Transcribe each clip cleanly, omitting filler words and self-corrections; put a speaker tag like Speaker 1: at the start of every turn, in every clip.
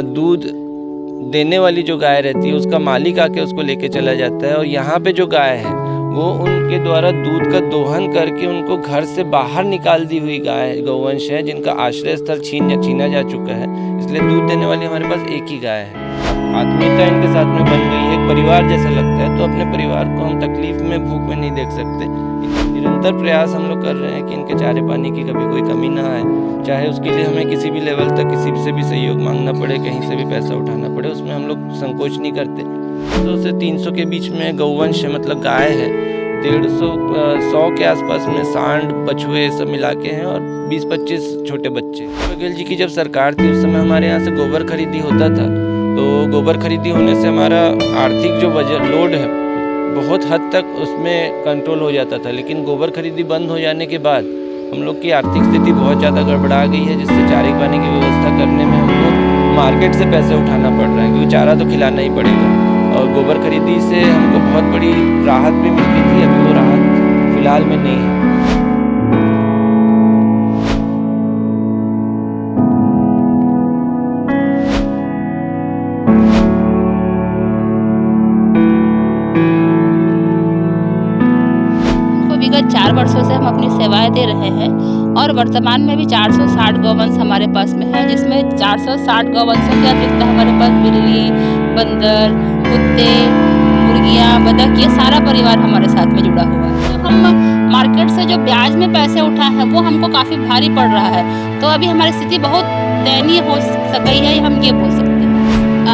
Speaker 1: दूध देने वाली जो गाय रहती है उसका मालिक आके उसको लेके चला जाता है और यहाँ पे जो गाय है वो उनके द्वारा दूध का दोहन करके उनको घर से बाहर निकाल दी हुई गाय गौवंश है, जिनका आश्रय स्थल छीना जा चुका है। इसलिए दूध देने वाली हमारे पास एक ही गाय है। आत्मीयता इनके साथ में बन गई है, एक परिवार जैसा लगता है। तो अपने परिवार को हम तकलीफ में, भूख में नहीं देख सकते। निरंतर प्रयास हम लोग कर रहे हैं कि इनके चारे पानी की कभी कोई कमी ना आए, चाहे उसके लिए हमें किसी भी लेवल तक किसी से भी सहयोग मांगना पड़े, कहीं से भी पैसा उठाना पड़े, उसमें हम लोग संकोच नहीं करते। 200 से 300 के बीच में गौवंश है, मतलब गाय है। 150-100 के आसपास में सांड, बछुए सब मिला के हैं और 20-25 छोटे बच्चे। बघेल जी की जब सरकार थी उस समय हमारे यहाँ से गोबर खरीदी होता था, तो गोबर खरीदी होने से हमारा आर्थिक जो लोड है बहुत हद तक उसमें कंट्रोल हो जाता था। लेकिन गोबर खरीदी बंद हो जाने के बाद हम लोग की आर्थिक स्थिति बहुत ज़्यादा गड़बड़ा गई है, जिससे चारे पानी की व्यवस्था करने में हमको मार्केट से पैसे उठाना पड़ रहा है, क्योंकि चारा तो खिलाना ही पड़ेगा। और गोबर खरीदी से हमको बहुत बड़ी राहत भी मिलती थी, अभी वो राहत फिलहाल में नहीं है।
Speaker 2: विगत 4 वर्षों से हम अपनी सेवाएं दे रहे हैं और वर्तमान में भी 460 गौवंश हमारे पास में है, जिसमें 460 गौवंशों के अतिरिक्त हमारे पास बिल्ली, बंदर, कुत्ते, मुर्गियाँ, बतख, ये सारा परिवार हमारे साथ में जुड़ा हुआ है। तो हम मार्केट से जो ब्याज में पैसे उठाए हैं वो हमको काफ़ी भारी पड़ रहा है। तो अभी हमारी स्थिति बहुत दयनीय हो गई है, हम ये बोल सकते हैं।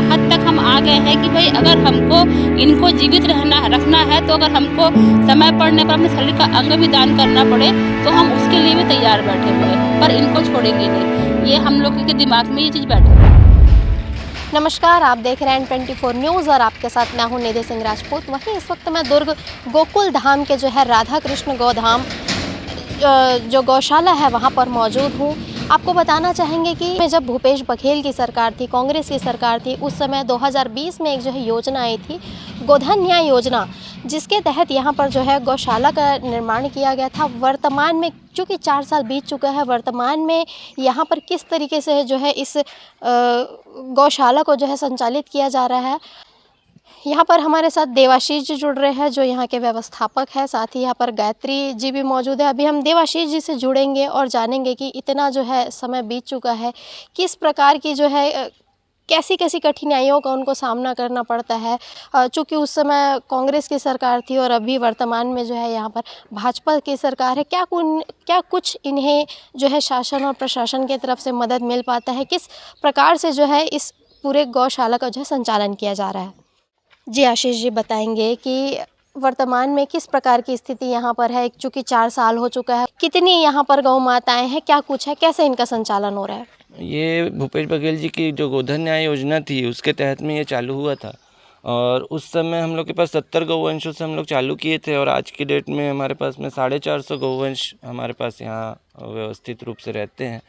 Speaker 2: हद तक हम आ गए हैं कि भाई अगर हमको इनको जीवित रखना है तो अगर हमको समय पड़ने पर अपने शरीर का अंग भी दान करना पड़े तो हम उसके लिए भी तैयार बैठे हुए हैं, पर इनको छोड़ेंगे नहीं। ये हम लोग के दिमाग में ये चीज़ बैठी है।
Speaker 3: नमस्कार, आप देख रहे हैं 24 न्यूज़ और आपके साथ मैं हूं निधि सिंह राजपूत। वहीं इस वक्त मैं दुर्ग गोकुल धाम के जो है राधा कृष्ण गोधाम जो गौशाला है वहां पर मौजूद हूं। आपको बताना चाहेंगे कि जब भूपेश बघेल की सरकार थी, कांग्रेस की सरकार थी, उस समय 2020 में एक जो है योजना आई थी, गोधन न्याय योजना, जिसके तहत यहाँ पर जो है गौशाला का निर्माण किया गया था। वर्तमान में चूँकि 4 साल बीत चुका है, वर्तमान में यहाँ पर किस तरीके से जो है इस गौशाला को जो है संचालित किया जा रहा है। यहाँ पर हमारे साथ देवाशीष जी जुड़ रहे हैं जो यहाँ के व्यवस्थापक हैं, साथ ही यहाँ पर गायत्री जी भी मौजूद है। अभी हम देवाशीष जी से जुड़ेंगे और जानेंगे कि इतना जो है समय बीत चुका है, किस प्रकार की जो है कैसी कैसी कठिनाइयों का उनको सामना करना पड़ता है। चूँकि उस समय कांग्रेस की सरकार थी और अभी वर्तमान में जो है यहाँ पर भाजपा की सरकार है, क्या कुछ इन्हें जो है शासन और प्रशासन की तरफ से मदद मिल पाता है, किस प्रकार से जो है इस पूरे गौशाला का जो है संचालन किया जा रहा है। जी आशीष जी बताएंगे कि वर्तमान में किस प्रकार की स्थिति यहाँ पर है, चूँकि 4 साल हो चुका है, कितनी यहाँ पर गौ माताएँ हैं, क्या कुछ है, कैसे इनका संचालन हो रहा है।
Speaker 1: ये भूपेश बघेल जी की जो गोधन न्याय योजना थी उसके तहत में ये चालू हुआ था और उस समय हम लोग के पास 70 गौवंशों से हम लोग चालू किए थे और आज की डेट में हमारे पास में 450 गौवंश हमारे पास यहाँ व्यवस्थित रूप से रहते हैं।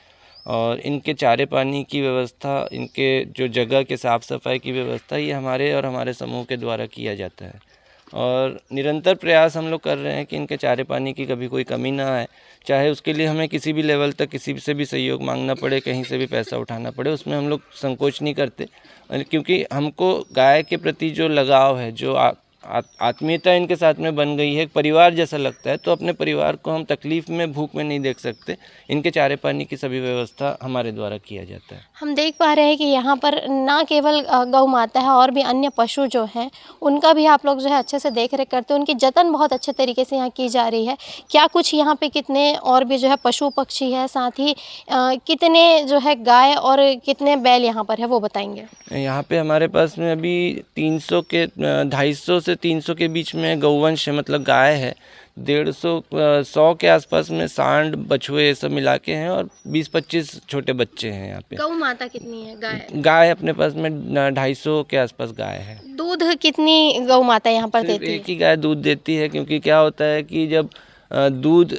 Speaker 1: और इनके चारे पानी की व्यवस्था, इनके जो जगह के साफ़ सफाई की व्यवस्था, ये हमारे और हमारे समूह के द्वारा किया जाता है। और निरंतर प्रयास हम लोग कर रहे हैं कि इनके चारे पानी की कभी कोई कमी ना आए, चाहे उसके लिए हमें किसी भी लेवल तक किसी से भी सहयोग मांगना पड़े, कहीं से भी पैसा उठाना पड़े, उसमें हम लोग संकोच नहीं करते। क्योंकि हमको गाय के प्रति जो लगाव है, जो आत्मीयता इनके साथ में बन गई है, एक परिवार जैसा लगता है। तो अपने परिवार को हम तकलीफ में, भूख में नहीं देख सकते। इनके चारे पानी की सभी व्यवस्था हमारे द्वारा किया जाता है।
Speaker 3: हम देख पा रहे हैं कि यहाँ पर ना केवल गौ माता है और भी अन्य पशु जो हैं उनका भी आप लोग जो है अच्छे से देख रेख करते हैं, उनकी जतन बहुत अच्छे तरीके से यहाँ की जा रही है। क्या कुछ यहाँ पे कितने और भी जो है पशु पक्षी है, साथ ही कितने जो है गाय और कितने बैल यहाँ पर है वो बताएंगे।
Speaker 1: यहाँ पे हमारे पास में अभी 250 से 300 के बीच में गौवंश है, मतलब गाय है। 150-100 के आसपास में सांड, बछुए ये सब मिला के हैं और 20-25 छोटे बच्चे हैं यहाँ पे।
Speaker 3: गौ माता कितनी है?
Speaker 1: गाय अपने पास में 250 के आसपास गाय है।
Speaker 3: दूध कितनी गौ माता यहाँ पर देती है?
Speaker 1: एक ही गाय दूध देती है, क्योंकि क्या होता है कि जब दूध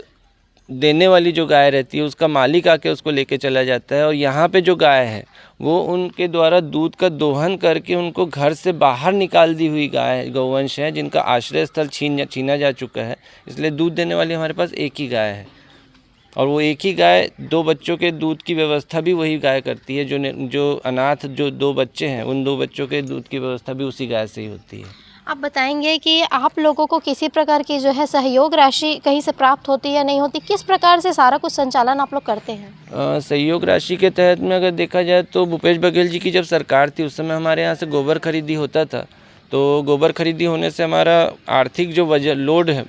Speaker 1: देने वाली जो गाय रहती है उसका मालिक आके उसको लेके चला जाता है और यहाँ पे जो गाय है वो उनके द्वारा दूध का दोहन करके उनको घर से बाहर निकाल दी हुई गाय गौवंश है, जिनका आश्रय स्थल छीना जा चुका है। इसलिए दूध देने वाली हमारे पास एक ही गाय है और वो एक ही गाय 2 बच्चों के दूध की व्यवस्था भी वही गाय करती है। जो अनाथ जो 2 बच्चे हैं, उन 2 बच्चों के दूध की व्यवस्था भी उसी गाय से ही होती है।
Speaker 3: आप बताएंगे कि आप लोगों को किसी प्रकार की जो है सहयोग राशि कहीं से प्राप्त होती है या नहीं होती, किस प्रकार से सारा कुछ संचालन आप लोग करते हैं?
Speaker 1: सहयोग राशि के तहत में अगर देखा जाए तो भूपेश बघेल जी की जब सरकार थी उस समय हमारे यहाँ से गोबर खरीदी होता था। तो गोबर खरीदी होने से हमारा आर्थिक जो वजह लोड है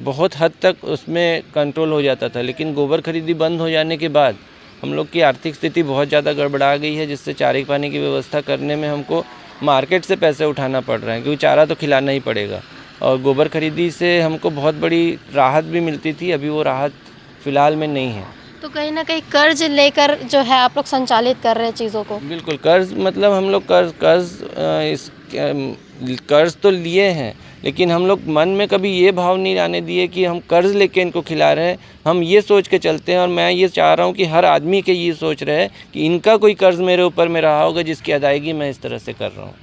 Speaker 1: बहुत हद तक उसमें कंट्रोल हो जाता था। लेकिन गोबर खरीदी बंद हो जाने के बाद हम लोग की आर्थिक स्थिति बहुत ज़्यादा गड़बड़ा गई है, जिससे चारे पानी की व्यवस्था करने में हमको मार्केट से पैसे उठाना पड़ रहा है, क्योंकि चारा तो खिलाना ही पड़ेगा। और गोबर खरीदी से हमको बहुत बड़ी राहत भी मिलती थी, अभी वो राहत फ़िलहाल में नहीं है।
Speaker 3: तो कहीं ना कहीं कर्ज लेकर जो है आप लोग संचालित कर रहे हैं चीज़ों को?
Speaker 1: बिल्कुल, कर्ज मतलब हम लोग कर्ज तो लिए हैं, लेकिन हम लोग मन में कभी ये भाव नहीं आने दिए कि हम कर्ज लेके इनको खिला रहे हैं। हम ये सोच के चलते हैं, और मैं ये चाह रहा हूँ कि हर आदमी के ये सोच रहे हैं कि इनका कोई कर्ज मेरे ऊपर में रहा होगा जिसकी अदायगी मैं इस तरह से कर रहा हूँ।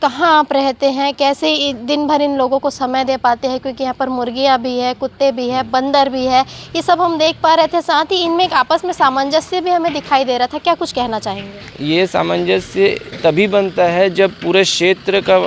Speaker 3: कहाँ आप रहते हैं, कैसे दिन भर इन लोगों को समय दे पाते हैं? क्योंकि यहाँ पर मुर्गियाँ भी है, कुत्ते भी है, बंदर भी है, ये सब हम देख पा रहे थे। साथ ही इनमें एक आपस में सामंजस्य भी हमें दिखाई दे रहा था। क्या कुछ कहना चाहेंगे?
Speaker 1: ये सामंजस्य तभी बनता है जब पूरे क्षेत्र का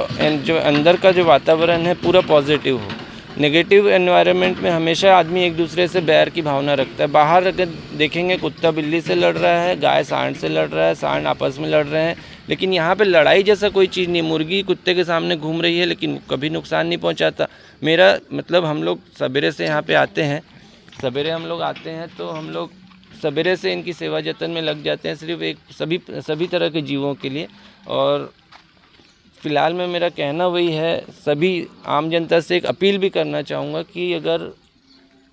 Speaker 1: जो अंदर का जो वातावरण है पूरा पॉजिटिव हो। नेगेटिव एनवायरनमेंट में हमेशा आदमी एक दूसरे से बैर की भावना रखता है। बाहर अगर देखेंगे कुत्ता बिल्ली से लड़ रहा है, गाय सांड से लड़ रहा है, सांड आपस में लड़ रहे हैं, लेकिन यहाँ पे लड़ाई जैसा कोई चीज़ नहीं। मुर्गी कुत्ते के सामने घूम रही है लेकिन कभी नुकसान नहीं पहुँचाता। मेरा मतलब हम लोग सवेरे से यहाँ पे आते हैं, सवेरे हम लोग आते हैं तो हम लोग सवेरे से इनकी सेवा जतन में लग जाते हैं, सिर्फ एक सभी तरह के जीवों के लिए। और फ़िलहाल में मेरा कहना वही है, सभी आम जनता से एक अपील भी करना चाहूँगा कि अगर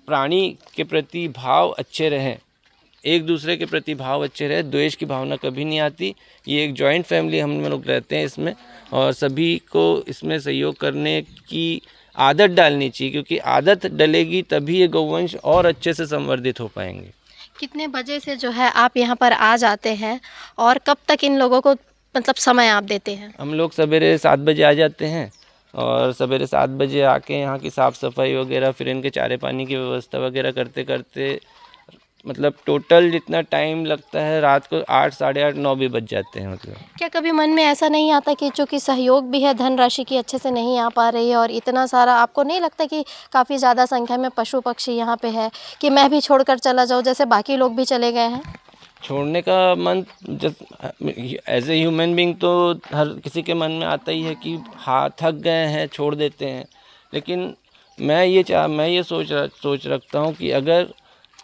Speaker 1: प्राणी के प्रति भाव अच्छे रहें, एक दूसरे के प्रति भाव अच्छे रहे, द्वेष की भावना कभी नहीं आती। ये एक जॉइंट फैमिली हम लोग रहते हैं इसमें, और सभी को इसमें सहयोग करने की आदत डालनी चाहिए, क्योंकि आदत डलेगी तभी ये गौवंश और अच्छे से संवर्धित हो पाएंगे।
Speaker 3: कितने बजे से जो है आप यहाँ पर आ जाते हैं और कब तक इन लोगों को मतलब समय आप देते हैं?
Speaker 1: हम लोग सवेरे 7 बजे आ जाते हैं, और सवेरे 7 बजे आके यहाँ की साफ़ सफाई वगैरह, फिर इनके चारे पानी की व्यवस्था वगैरह करते करते मतलब टोटल जितना टाइम लगता है रात को 8, साढ़े 8, 9 भी बज जाते हैं। मतलब
Speaker 3: क्या कभी मन में ऐसा नहीं आता कि चूँकि सहयोग भी है, धनराशि की अच्छे से नहीं आ पा रही है और इतना सारा, आपको नहीं लगता कि काफ़ी ज़्यादा संख्या में पशु पक्षी यहाँ पे है, कि मैं भी छोड़कर चला जाऊँ जैसे बाकी लोग भी चले गए हैं?
Speaker 1: छोड़ने का मन एज ए ह्यूमन बीइंग तो हर किसी के मन में आता ही है कि हाँ थक गए हैं, छोड़ देते हैं। लेकिन मैं ये सोच रखता हूँ कि अगर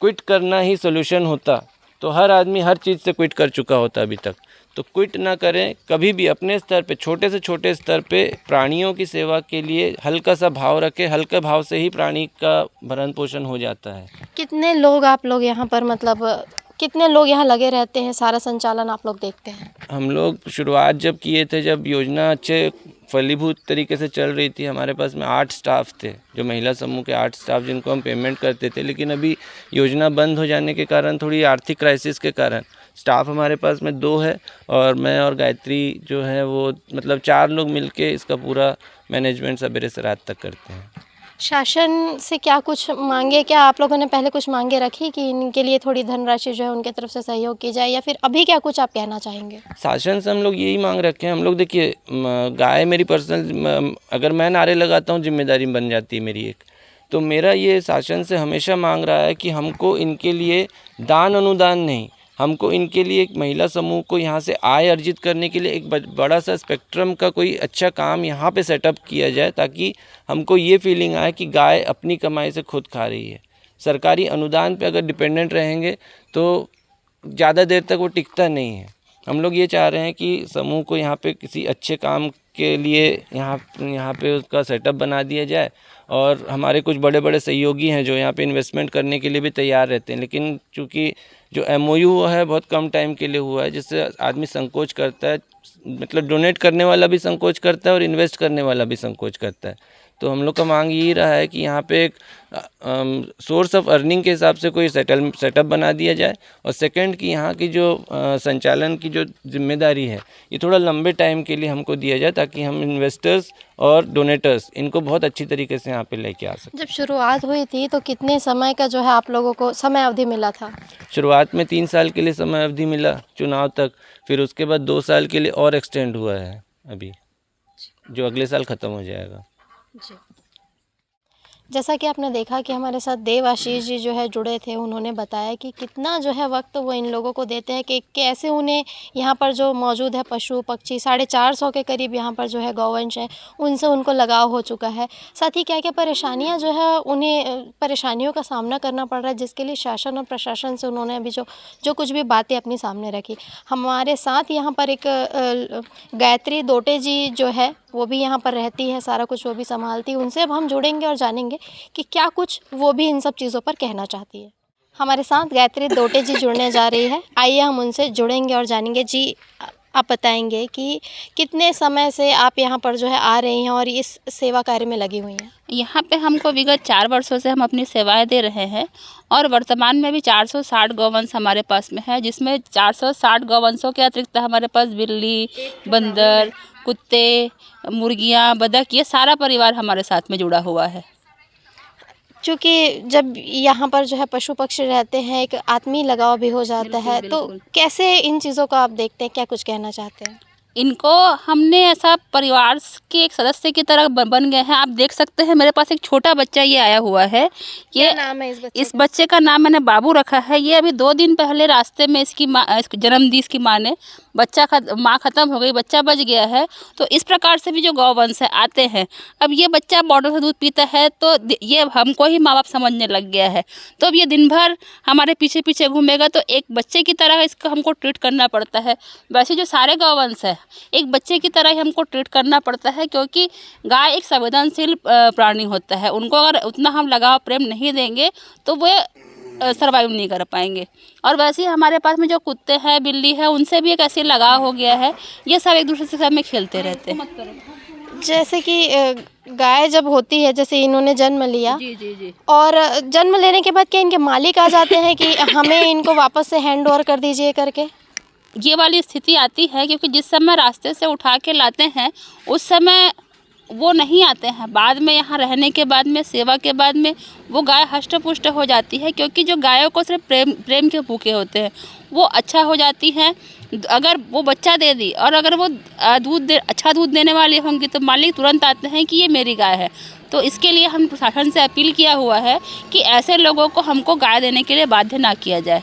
Speaker 1: क्विट करना ही सोल्यूशन होता तो हर आदमी हर चीज़ से क्विट कर चुका होता अभी तक। तो क्विट ना करें कभी भी, अपने स्तर पे, छोटे से छोटे स्तर पे प्राणियों की सेवा के लिए हल्का सा भाव रखें। हल्के भाव से ही प्राणी का भरण पोषण हो जाता है।
Speaker 3: कितने लोग आप लोग यहाँ पर, मतलब कितने लोग यहाँ लगे रहते हैं, सारा संचालन आप लोग देखते हैं?
Speaker 1: हम लोग शुरुआत जब किए थे, जब योजना अच्छे फलीभूत तरीके से चल रही थी, हमारे पास में 8 स्टाफ थे, जो महिला समूह के 8 स्टाफ जिनको हम पेमेंट करते थे। लेकिन अभी योजना बंद हो जाने के कारण, थोड़ी आर्थिक क्राइसिस के कारण स्टाफ हमारे पास में 2 है, और मैं और गायत्री जो है वो मतलब 4 लोग मिलके इसका पूरा मैनेजमेंट सवेरे से रात तक करते हैं।
Speaker 3: शासन से क्या कुछ मांगे, क्या आप लोगों ने पहले कुछ मांगे रखी कि इनके लिए थोड़ी धनराशि जो है उनके तरफ से सहयोग की जाए, या फिर अभी क्या कुछ आप कहना चाहेंगे?
Speaker 1: शासन से हम लोग यही मांग रखे हैं। हम लोग देखिए, गाय मेरी पर्सनल, अगर मैं नारे लगाता हूँ जिम्मेदारी बन जाती है मेरी एक, तो मेरा ये शासन से हमेशा मांग रहा है कि हमको इनके लिए दान अनुदान नहीं, हमको इनके लिए एक महिला समूह को यहाँ से आय अर्जित करने के लिए एक बड़ा सा स्पेक्ट्रम का कोई अच्छा काम यहाँ पे सेटअप किया जाए, ताकि हमको ये फीलिंग आए कि गाय अपनी कमाई से खुद खा रही है। सरकारी अनुदान पे अगर डिपेंडेंट रहेंगे तो ज़्यादा देर तक वो टिकता नहीं है। हम लोग ये चाह रहे हैं कि समूह को यहाँ पे किसी अच्छे काम के लिए यहाँ पे उसका सेटअप बना दिया जाए, और हमारे कुछ बड़े बड़े सहयोगी हैं जो यहाँ पे इन्वेस्टमेंट करने के लिए भी तैयार रहते हैं। लेकिन चूँकि जो MOU है बहुत कम टाइम के लिए हुआ है, जिससे आदमी संकोच करता है, मतलब डोनेट करने वाला भी संकोच करता है और इन्वेस्ट करने वाला भी संकोच करता है। तो हम लोग का मांग यही रहा है कि यहाँ पे एक सोर्स ऑफ अर्निंग के हिसाब से कोई सेटअप बना दिया जाए, और सेकंड कि यहाँ की जो संचालन की जो जिम्मेदारी है ये थोड़ा लंबे टाइम के लिए हमको दिया जाए, ताकि हम इन्वेस्टर्स और डोनेटर्स इनको बहुत अच्छी तरीके से यहाँ पे लेके आ सकें।
Speaker 3: जब शुरुआत हुई थी तो कितने समय का जो है आप लोगों को समय अवधि मिला था?
Speaker 1: शुरुआत में 3 साल के लिए समय अवधि मिला चुनाव तक, फिर उसके बाद 2 साल के लिए और एक्सटेंड हुआ है अभी, जो अगले साल ख़त्म हो जाएगा।
Speaker 3: जैसा कि आपने देखा कि हमारे साथ देव आशीष जी जो है जुड़े थे, उन्होंने बताया कि कितना जो है वक्त वो इन लोगों को देते हैं कि कैसे उन्हें यहाँ पर जो मौजूद है पशु पक्षी 450 के करीब यहाँ पर जो है गौवंश है, उनसे उनको लगाव हो चुका है। साथ ही क्या क्या परेशानियाँ जो है उन्हें परेशानियों का सामना करना पड़ रहा है, जिसके लिए शासन और प्रशासन से उन्होंने अभी जो कुछ भी बातें अपनी सामने रखी। हमारे साथ यहाँ पर एक गायत्री दोटे जी जो है वो भी यहाँ पर रहती है, सारा कुछ वो भी संभालती है। उनसे अब हम जुड़ेंगे और जानेंगे कि क्या कुछ वो भी इन सब चीज़ों पर कहना चाहती है। हमारे साथ गायत्री दोटे जी जुड़ने जा रही है, आइए हम उनसे जुड़ेंगे और जानेंगे। जी, आप बताएंगे कि कितने समय से आप यहाँ पर जो है आ रही हैं और इस सेवा कार्य में लगी हुई हैं?
Speaker 2: यहाँ पे हमको विगत 4 वर्षों से हम अपनी सेवाएं दे रहे हैं, और वर्तमान में भी 460 गौवंश हमारे पास में है, जिसमें 460 गौवंशों के अतिरिक्त हमारे पास बिल्ली, बंदर, कुत्ते, मुर्गियाँ, बतख, ये सारा परिवार हमारे साथ में जुड़ा हुआ है।
Speaker 3: क्योंकि जब यहाँ पर जो है पशु पक्षी रहते हैं, एक आत्मीय लगाव भी हो जाता है, तो कैसे इन चीज़ों को आप देखते हैं, क्या कुछ कहना चाहते हैं?
Speaker 2: इनको हमने ऐसा परिवार के एक सदस्य की तरह बन गए हैं। आप देख सकते हैं मेरे पास एक छोटा बच्चा ये आया हुआ है। ये
Speaker 3: क्या नाम है
Speaker 2: इस बच्चे का नाम मैंने बाबू रखा है। ये अभी 2 दिन पहले रास्ते में इसकी माँ जन्म दी इसकी माँ ने। माँ ख़त्म हो गई, बच्चा बच गया है। तो इस प्रकार से भी जो गौवंश है आते हैं। अब ये बच्चा बॉटल से दूध पीता है तो ये हमको ही माँ बाप समझने लग गया है। तो अब ये दिन भर हमारे पीछे पीछे घूमेगा, तो एक बच्चे की तरह इसका हमको ट्रीट करना पड़ता है। वैसे जो सारे गौवंश है एक बच्चे की तरह ही हमको ट्रीट करना पड़ता है, क्योंकि गाय एक संवेदनशील प्राणी होता है। उनको अगर उतना हम लगाव प्रेम नहीं देंगे तो वो सर्वाइव नहीं कर पाएंगे। और वैसे ही हमारे पास में जो कुत्ते हैं, बिल्ली है, उनसे भी एक ऐसे लगाव हो गया है। ये सब एक दूसरे से सब में खेलते रहते हैं।
Speaker 3: जैसे कि गाय जब होती है, जैसे इन्होंने जन्म लिया,
Speaker 2: जी।
Speaker 3: और जन्म लेने के बाद क्या इनके मालिक आ जाते हैं कि हमें इनको वापस से हैंड ओवर कर दीजिए करके?
Speaker 2: ये वाली स्थिति आती है, क्योंकि जिस समय रास्ते से उठा के लाते हैं उस समय वो नहीं आते हैं। बाद में यहाँ रहने के बाद में, सेवा के बाद में वो गाय हष्ट पुष्ट हो जाती है, क्योंकि जो गायों को सिर्फ प्रेम के भूखे होते हैं वो अच्छा हो जाती हैं। अगर वो बच्चा दे दी और अगर वो अच्छा दूध देने वाली होंगी तो मालिक तुरंत आते हैं कि ये मेरी गाय है। तो इसके लिए हम प्रशासन से अपील किया हुआ है कि ऐसे लोगों को हमको गाय देने के लिए बाध्य ना किया जाए,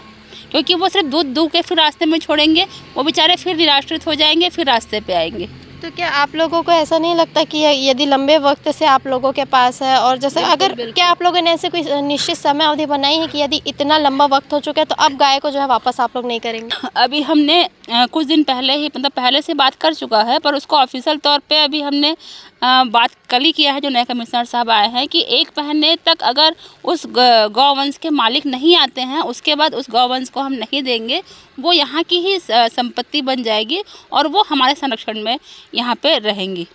Speaker 2: क्योंकि वो सिर्फ दूध दूह के फिर रास्ते में छोड़ेंगे, वो बेचारे फिर निराश्रित हो जाएंगे, फिर रास्ते पे आएंगे।
Speaker 3: तो क्या आप लोगों को ऐसा नहीं लगता कि यदि लंबे वक्त से आप लोगों के पास है, और जैसे अगर क्या आप लोगों ने ऐसे कोई निश्चित समय अवधि बनाई है कि यदि इतना लंबा वक्त हो चुका है तो अब गाय को जो है वापस आप लोग नहीं करेंगे?
Speaker 2: अभी हमने कुछ दिन पहले ही, मतलब पहले से बात कर चुका है, पर उसको ऑफिशियल तौर पे अभी हमने बात कल ही किया है, जो नए कमिश्नर साहब आए हैं, कि 1 महीने तक अगर उस गौवंश के मालिक नहीं आते हैं, उसके बाद उस गौवंश को हम नहीं देंगे। वो यहाँ की ही संपत्ति बन जाएगी और वो हमारे संरक्षण में यहाँ पे रहेंगी।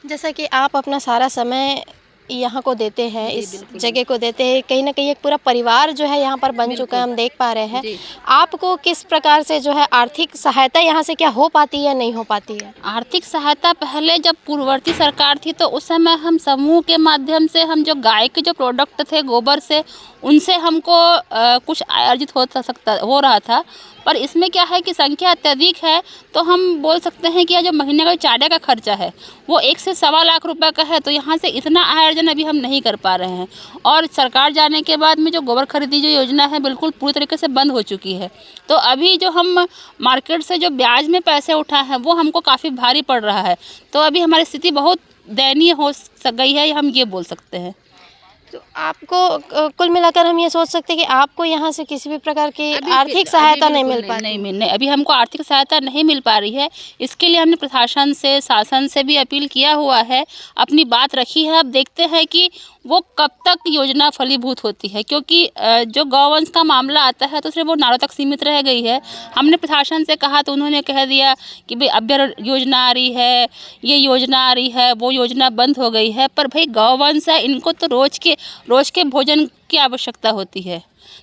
Speaker 3: जैसा कि आप अपना सारा समय यहाँ को देते हैं, इस जगह को देते हैं, कहीं ना कहीं एक पूरा परिवार जो है यहाँ पर बन चुका है, हम देख पा रहे हैं। आपको किस प्रकार से जो है आर्थिक सहायता यहाँ से क्या हो पाती है या नहीं हो पाती है?
Speaker 2: आर्थिक सहायता पहले जब पूर्ववर्ती सरकार थी तो उस समय हम समूह के माध्यम से, हम जो गाय के जो प्रोडक्ट थे गोबर से, उनसे हमको कुछ आय अर्जित हो रहा था। पर इसमें क्या है कि संख्या अत्यधिक है, तो हम बोल सकते हैं कि यह जो महीने का चारे का खर्चा है वो 1 से सवा लाख रुपए का है, तो यहाँ से इतना आय अर्जन अभी हम नहीं कर पा रहे हैं। और सरकार जाने के बाद में जो गोबर खरीदी जो योजना है बिल्कुल पूरी तरीके से बंद हो चुकी है। तो अभी जो हम मार्केट से जो ब्याज में पैसे उठाए हैं वो हमको काफ़ी भारी पड़ रहा है। तो अभी हमारी स्थिति बहुत दयनीय हो गई है, हम ये बोल सकते हैं।
Speaker 3: तो आपको कुल मिलाकर हम ये सोच सकते हैं कि आपको यहाँ से किसी भी प्रकार की
Speaker 2: अभी
Speaker 3: आर्थिक सहायता नहीं
Speaker 2: बिल्कुल
Speaker 3: मिल पा रही।
Speaker 2: नहीं, अभी हमको आर्थिक सहायता नहीं मिल पा रही है। इसके लिए हमने प्रशासन से, शासन से भी अपील किया हुआ है, अपनी बात रखी है। अब देखते हैं कि वो कब तक योजना फलीभूत होती है, क्योंकि जो गौवंश का मामला आता है तो सिर्फ वो नारों तक सीमित रह गई है। हमने प्रशासन से कहा तो उन्होंने कह दिया कि भाई अभ्यर योजना आ रही है, ये योजना आ रही है, वो योजना बंद हो गई है। पर भाई गौवंश है, इनको तो रोज़ के भोजन की आवश्यकता होती है,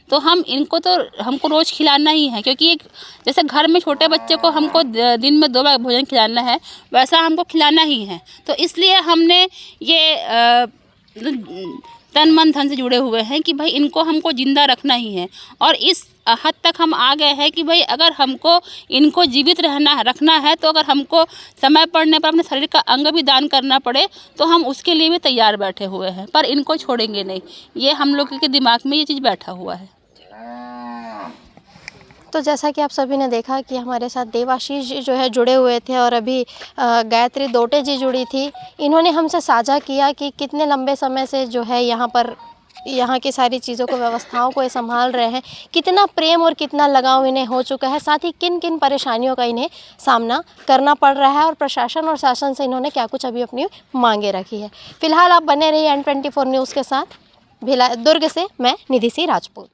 Speaker 2: तो हमको रोज़ खिलाना ही है। क्योंकि एक जैसे घर में छोटे बच्चे को हमको दिन में 2 बार भोजन खिलाना है, वैसा हमको खिलाना ही है। तो इसलिए हमने ये तन मन धन से जुड़े हुए हैं कि भाई इनको हमको ज़िंदा रखना ही है। और इस हद तक हम आ गए हैं कि भाई अगर हमको इनको जीवित रखना है, तो अगर हमको समय पड़ने पर अपने शरीर का अंग भी दान करना पड़े तो हम उसके लिए भी तैयार बैठे हुए हैं, पर इनको छोड़ेंगे नहीं। ये हम लोग के दिमाग में ये चीज़ बैठा हुआ है।
Speaker 3: तो जैसा कि आप सभी ने देखा कि हमारे साथ देवाशीष जी जो है जुड़े हुए थे और अभी गायत्री दोटे जी जुड़ी थी। इन्होंने हमसे साझा किया कि कितने लंबे समय से जो है यहाँ की सारी चीज़ों को, व्यवस्थाओं को ये संभाल रहे हैं, कितना प्रेम और कितना लगाव इन्हें हो चुका है, साथ ही किन किन परेशानियों का इन्हें सामना करना पड़ रहा है और प्रशासन और शासन से इन्होंने क्या कुछ अभी अपनी मांगे रखी है। फिलहाल आप बने रहिए N24 न्यूज़ के साथ। दुर्ग से मैं निधि सी राजपूत।